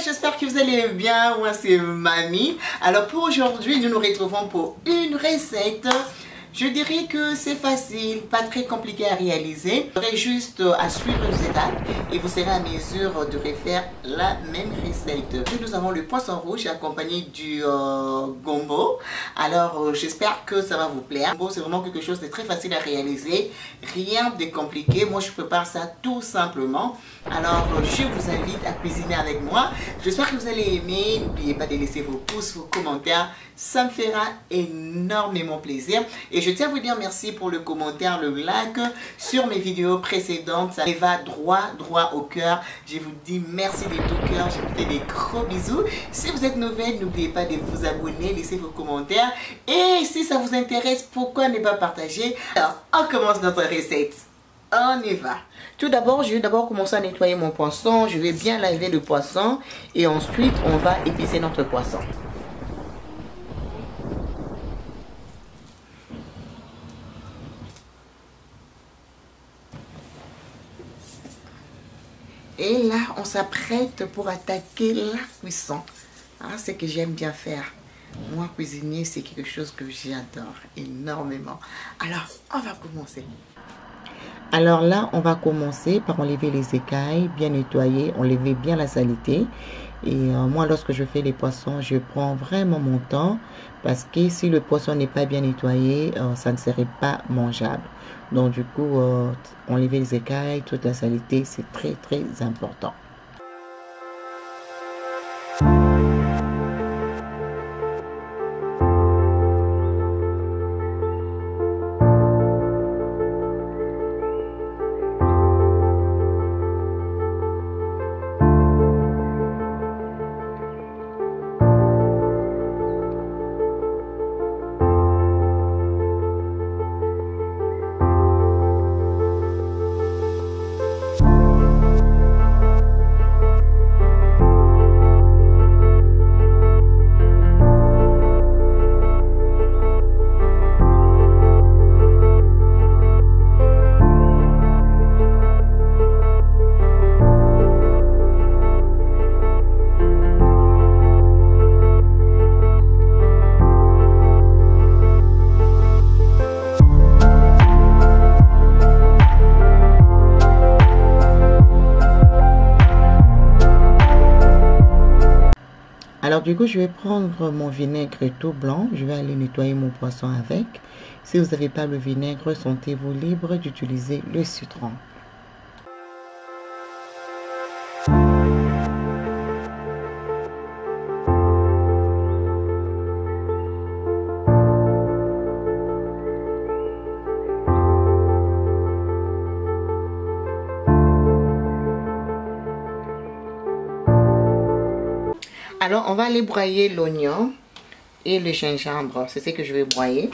J'espère que vous allez bien. Moi c'est Mamie. Alors pour aujourd'hui nous nous retrouvons pour une recette. Je dirais que c'est facile, pas très compliqué à réaliser. Vous aurez juste à suivre les étapes et vous serez à mesure de refaire la même recette. Nous avons le poisson rouge accompagné du gombo. Alors j'espère que ça va vous plaire. Le gombo c'est vraiment quelque chose de très facile à réaliser, rien de compliqué. Moi je prépare ça tout simplement. Alors je vous invite à cuisiner avec moi. J'espère que vous allez aimer. N'oubliez pas de laisser vos pouces, vos commentaires. Ça me fera énormément plaisir. Et je tiens à vous dire merci pour le commentaire, le like sur mes vidéos précédentes. Ça me va droit au cœur. Je vous dis merci de tout cœur. Je vous fais des gros bisous. Si vous êtes nouvelle, n'oubliez pas de vous abonner, laisser vos commentaires. Et si ça vous intéresse, pourquoi ne pas partager? Alors, on commence notre recette. On y va. Tout d'abord, je vais commencer à nettoyer mon poisson. Je vais bien laver le poisson. Et ensuite, on va épicer notre poisson. Et là, on s'apprête pour attaquer la cuisson. Ah, c'est ce que j'aime bien faire. Moi, cuisiner, c'est quelque chose que j'adore énormément. Alors, on va commencer. Alors là, on va commencer par enlever les écailles, bien nettoyer, enlever bien la saleté. Et moi, lorsque je fais les poissons, je prends vraiment mon temps parce que si le poisson n'est pas bien nettoyé, ça ne serait pas mangeable. Donc du coup, enlever les écailles, toute la saleté, c'est très important. Alors du coup, je vais prendre mon vinaigre tout blanc. Je vais aller nettoyer mon poisson avec. Si vous n'avez pas le vinaigre, sentez-vous libre d'utiliser le citron. Alors, on va aller broyer l'oignon et le gingembre. C'est ce que je vais broyer.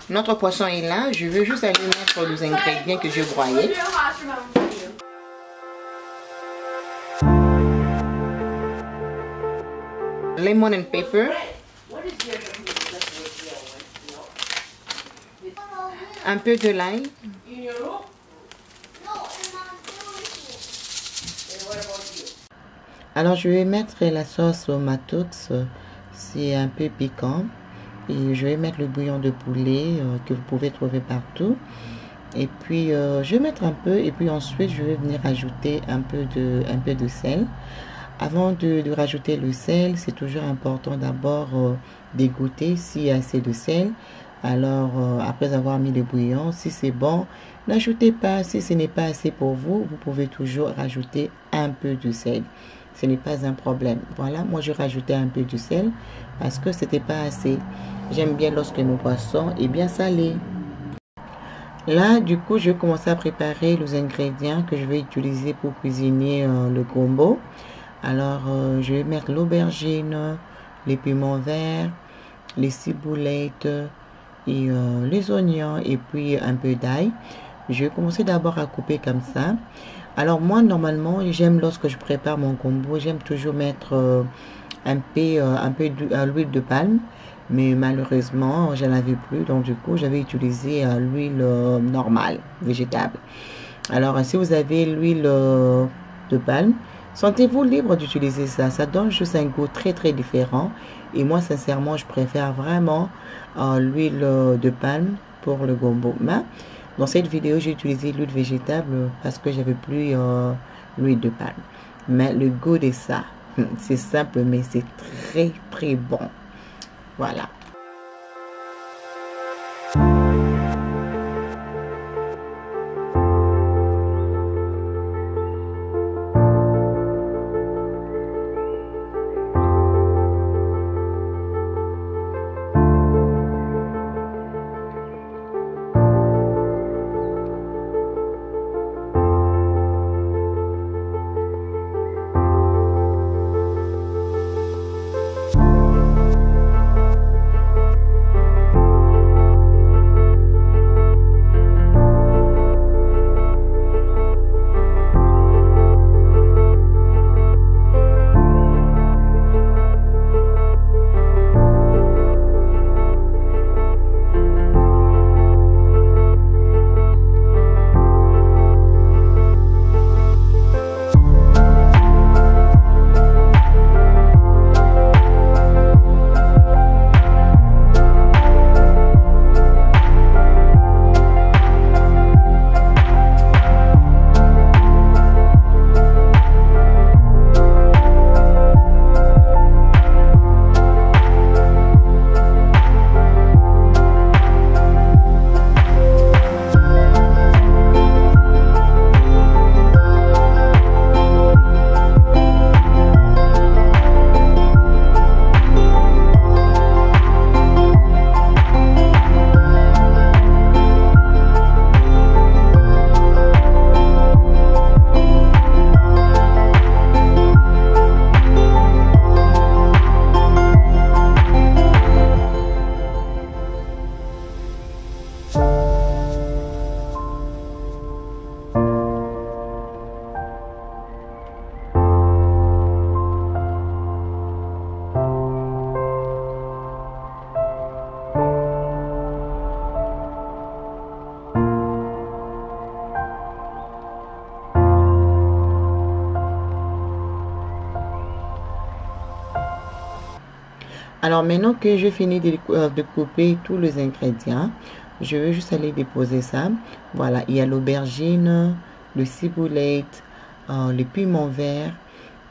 Notre poisson est là. Je veux juste aller mettre les ingrédients que j'ai broyés. Lemon and pepper. Un peu de lime. Alors je vais mettre la sauce matoux, c'est un peu piquant. Et je vais mettre le bouillon de poulet que vous pouvez trouver partout. Et puis je vais mettre un peu et puis ensuite je vais venir ajouter un peu de sel. Avant de rajouter le sel, c'est toujours important d'abord d'égoutter s'il y a assez de sel. Alors, après avoir mis le bouillon, si c'est bon, n'ajoutez pas. Si ce n'est pas assez pour vous, vous pouvez toujours rajouter un peu de sel. Ce n'est pas un problème. Voilà, moi je rajoutais un peu de sel parce que c'était pas assez. J'aime bien lorsque mon poisson est bien salé. Là, du coup, je vais commencer à préparer les ingrédients que je vais utiliser pour cuisiner le gombo. Alors, je vais mettre l'aubergine, les piments verts, les ciboulettes, et les oignons et puis un peu d'ail. Je vais commencer d'abord à couper comme ça. Alors moi normalement j'aime lorsque je prépare mon combo, j'aime toujours mettre un peu d'huile de palme. Mais malheureusement, je n'en avais plus, donc du coup, j'avais utilisé l'huile normale, végétable. Alors, si vous avez l'huile de palme, sentez-vous libre d'utiliser ça. Ça donne juste un goût très très différent. Et moi, sincèrement, je préfère vraiment l'huile de palme pour le gombo. Mais dans cette vidéo, j'ai utilisé l'huile végétable parce que j'avais plus l'huile de palme. Mais le goût de ça, c'est simple, mais c'est très très bon. Voilà. Alors maintenant que je finis de couper tous les ingrédients, je vais juste aller déposer ça. Voilà, il y a l'aubergine, le ciboulette, le piment vert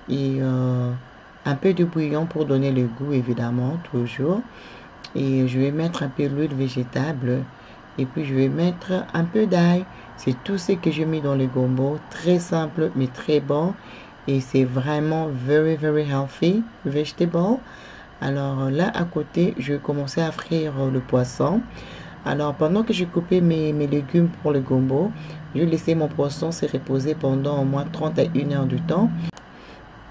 et un peu de bouillon pour donner le goût évidemment, toujours. Et je vais mettre un peu d'huile végétable et puis je vais mettre un peu d'ail. C'est tout ce que j'ai mis dans le gombo. Très simple mais très bon. Et c'est vraiment very healthy vegetable. Alors là à côté, je vais commencer à frire le poisson. Alors pendant que j'ai coupé mes légumes pour le gombo, je vais laisser mon poisson se reposer pendant au moins 30 à 1 heure du temps.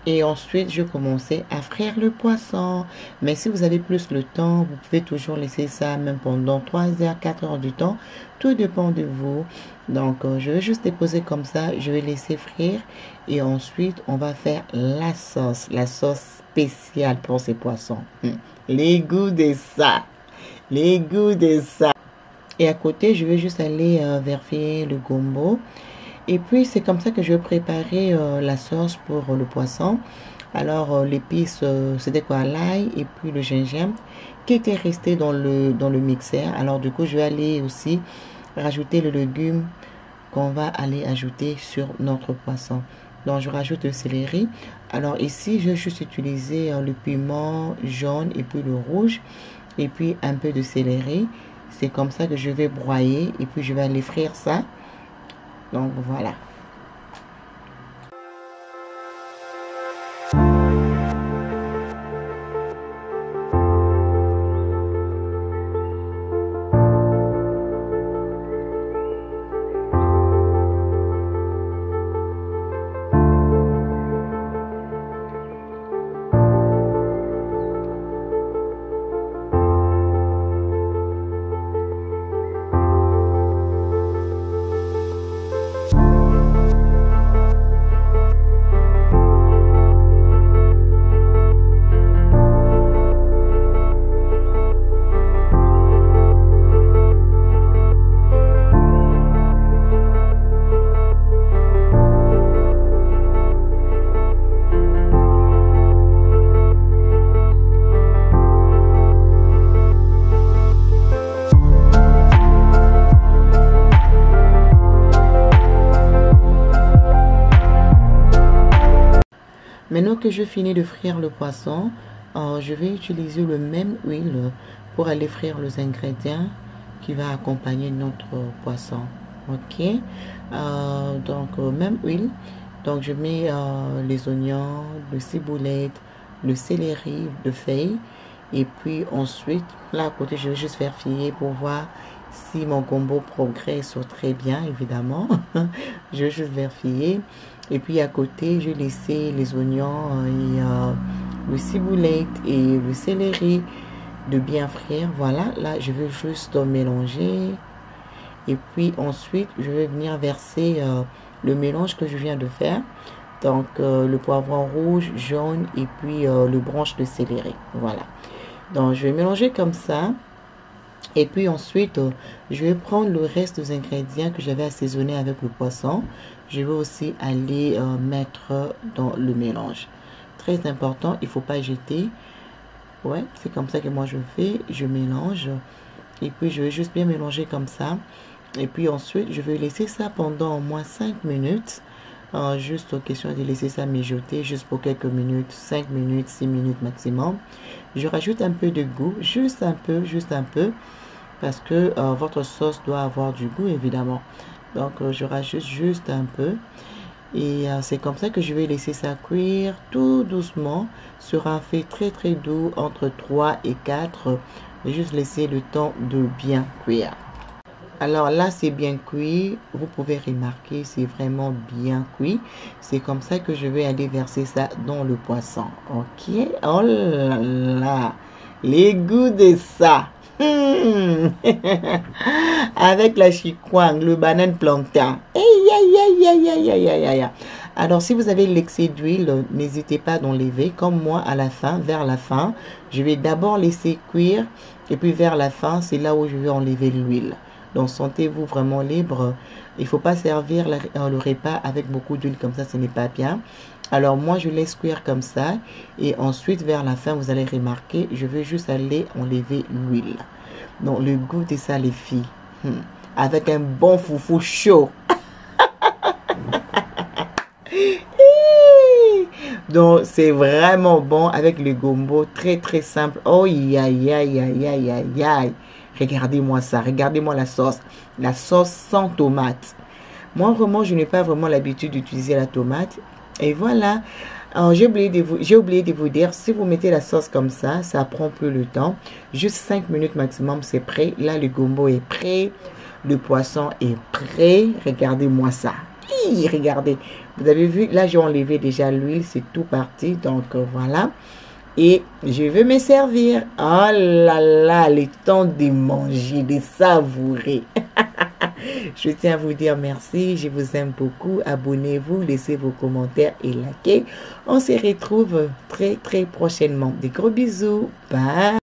Et ensuite, je commençais à frire le poisson. Mais si vous avez plus le temps, vous pouvez toujours laisser ça même pendant 3 heures, 4 heures du temps. Tout dépend de vous. Donc, je vais juste déposer comme ça. Je vais laisser frire. Et ensuite, on va faire la sauce spéciale pour ces poissons. Les goûts de ça. Les goûts de ça. Et à côté, je vais juste aller vérifier le gombo. Et puis, c'est comme ça que je vais préparer la sauce pour le poisson. Alors, l'épice, c'était quoi? L'ail et puis le gingembre qui était resté dans le mixeur. Alors, du coup, je vais aller aussi rajouter le légume qu'on va aller ajouter sur notre poisson. Donc, je rajoute le céleri. Alors, ici, je vais juste utiliser le piment jaune et puis le rouge. Et puis, un peu de céleri. C'est comme ça que je vais broyer et puis je vais aller frire ça. Donc voilà. Maintenant que je finis de frire le poisson, je vais utiliser le même huile pour aller frire les ingrédients qui va accompagner notre poisson. Ok, donc même huile. Donc je mets les oignons, le ciboulette, le céleri de feuille. Et puis ensuite, là à côté, je vais juste faire frire pour voir si mon gombo progresse très bien, évidemment. Je vais juste vérifier. Et puis à côté, je vais laisser les oignons et le ciboulette et le céleri de bien frire. Voilà, là je vais juste mélanger. Et puis ensuite, je vais venir verser le mélange que je viens de faire. Donc le poivron rouge, jaune et puis le branche de céleri. Voilà. Donc je vais mélanger comme ça. Et puis ensuite, je vais prendre le reste des ingrédients que j'avais assaisonné avec le poisson. Je vais aussi aller mettre dans le mélange. Très important, il ne faut pas jeter. Ouais, c'est comme ça que moi je fais. Je mélange. Et puis je vais juste bien mélanger comme ça. Et puis ensuite, je vais laisser ça pendant au moins 5 minutes. Juste question de laisser ça mijoter juste pour quelques minutes, 5 minutes, 6 minutes maximum. Je rajoute un peu de goût, juste un peu, parce que votre sauce doit avoir du goût évidemment. Donc je rajoute juste un peu. Et c'est comme ça que je vais laisser ça cuire tout doucement sur un feu très très doux entre 3 et 4. Et juste laisser le temps de bien cuire. Alors là, c'est bien cuit. Vous pouvez remarquer, c'est vraiment bien cuit. C'est comme ça que je vais aller verser ça dans le poisson. Ok. Oh là là. Les goûts de ça. Avec la chikwang, le banane plantain. Alors, si vous avez l'excès d'huile, n'hésitez pas d'enlever. Comme moi, à la fin, vers la fin, je vais d'abord laisser cuire. Et puis vers la fin, c'est là où je vais enlever l'huile. Donc, sentez-vous vraiment libre. Il ne faut pas servir le repas avec beaucoup d'huile comme ça, ce n'est pas bien. Alors, moi, je laisse cuire comme ça. Et ensuite, vers la fin, vous allez remarquer, je vais juste aller enlever l'huile. Donc, le goût de ça, les filles. Avec un bon foufou chaud. Donc, c'est vraiment bon avec le gombo. Très, très simple. Oh, aïe, aïe, aïe, aïe, aïe, aïe. Regardez-moi ça, regardez-moi la sauce sans tomate. Moi, vraiment, je n'ai pas vraiment l'habitude d'utiliser la tomate. Et voilà, j'ai oublié de vous dire, si vous mettez la sauce comme ça prend plus le temps. Juste 5 minutes maximum, c'est prêt. Là, le gombo est prêt, le poisson est prêt. Regardez-moi ça. Hi, regardez, vous avez vu, là, j'ai enlevé déjà l'huile, c'est tout parti. Donc, voilà. Et je vais me servir. Oh là là, le temps de manger, de savourer. Je tiens à vous dire merci. Je vous aime beaucoup. Abonnez-vous, laissez vos commentaires et likez. On se retrouve très très prochainement. Des gros bisous. Bye.